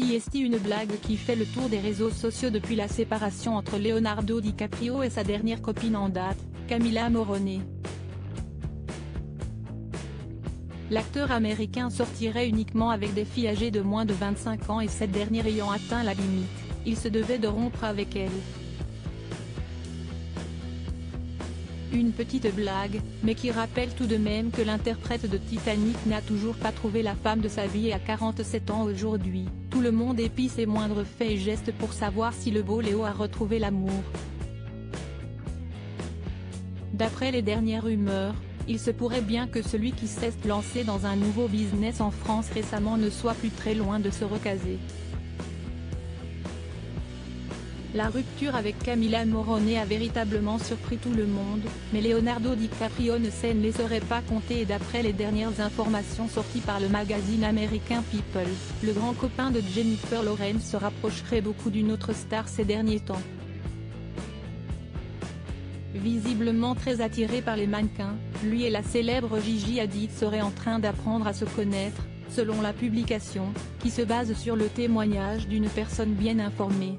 Voici une blague qui fait le tour des réseaux sociaux depuis la séparation entre Leonardo DiCaprio et sa dernière copine en date, Camila Morrone. L'acteur américain sortirait uniquement avec des filles âgées de moins de 25 ans et cette dernière ayant atteint la limite, il se devait de rompre avec elle. Une petite blague, mais qui rappelle tout de même que l'interprète de Titanic n'a toujours pas trouvé la femme de sa vie et à 47 ans aujourd'hui, tout le monde épie ses moindres faits et gestes pour savoir si le beau Léo a retrouvé l'amour. D'après les dernières rumeurs, il se pourrait bien que celui qui s'est lancé dans un nouveau business en France récemment ne soit plus très loin de se recaser. La rupture avec Camila Morrone a véritablement surpris tout le monde, mais Leonardo DiCaprio ne s'en laisserait pas compter et d'après les dernières informations sorties par le magazine américain People, le grand copain de Jennifer Lawrence se rapprocherait beaucoup d'une autre star ces derniers temps. Visiblement très attiré par les mannequins, lui et la célèbre Gigi Hadid seraient en train d'apprendre à se connaître, selon la publication, qui se base sur le témoignage d'une personne bien informée.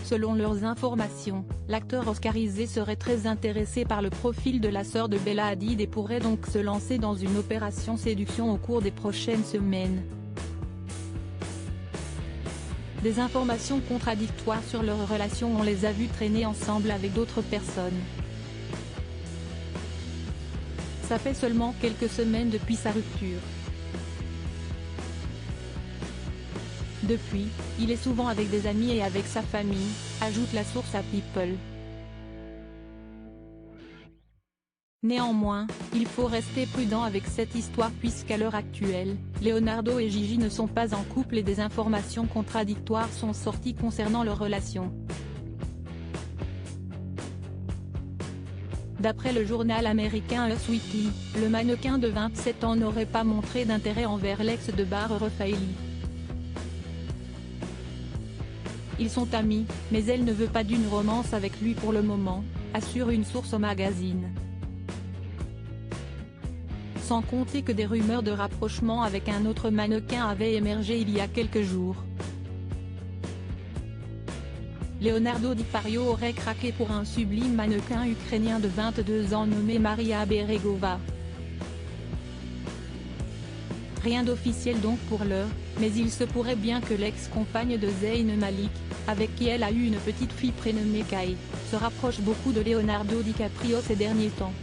Selon leurs informations, l'acteur oscarisé serait très intéressé par le profil de la sœur de Bella Hadid et pourrait donc se lancer dans une opération séduction au cours des prochaines semaines. Des informations contradictoires sur leur relation, on les a vus traîner ensemble avec d'autres personnes. Ça fait seulement quelques semaines depuis sa rupture. Depuis, il est souvent avec des amis et avec sa famille, ajoute la source à People. Néanmoins, il faut rester prudent avec cette histoire puisqu'à l'heure actuelle, Leonardo et Gigi ne sont pas en couple et des informations contradictoires sont sorties concernant leur relation. D'après le journal américain Us Weekly, le mannequin de 27 ans n'aurait pas montré d'intérêt envers l'ex de Bara Refaeli. Ils sont amis, mais elle ne veut pas d'une romance avec lui pour le moment, assure une source au magazine. Sans compter que des rumeurs de rapprochement avec un autre mannequin avaient émergé il y a quelques jours. Leonardo DiCaprio aurait craqué pour un sublime mannequin ukrainien de 22 ans nommé Maria Beregova. Rien d'officiel donc pour l'heure, mais il se pourrait bien que l'ex-compagne de Zayn Malik, avec qui elle a eu une petite fille prénommée Kai, se rapproche beaucoup de Leonardo DiCaprio ces derniers temps.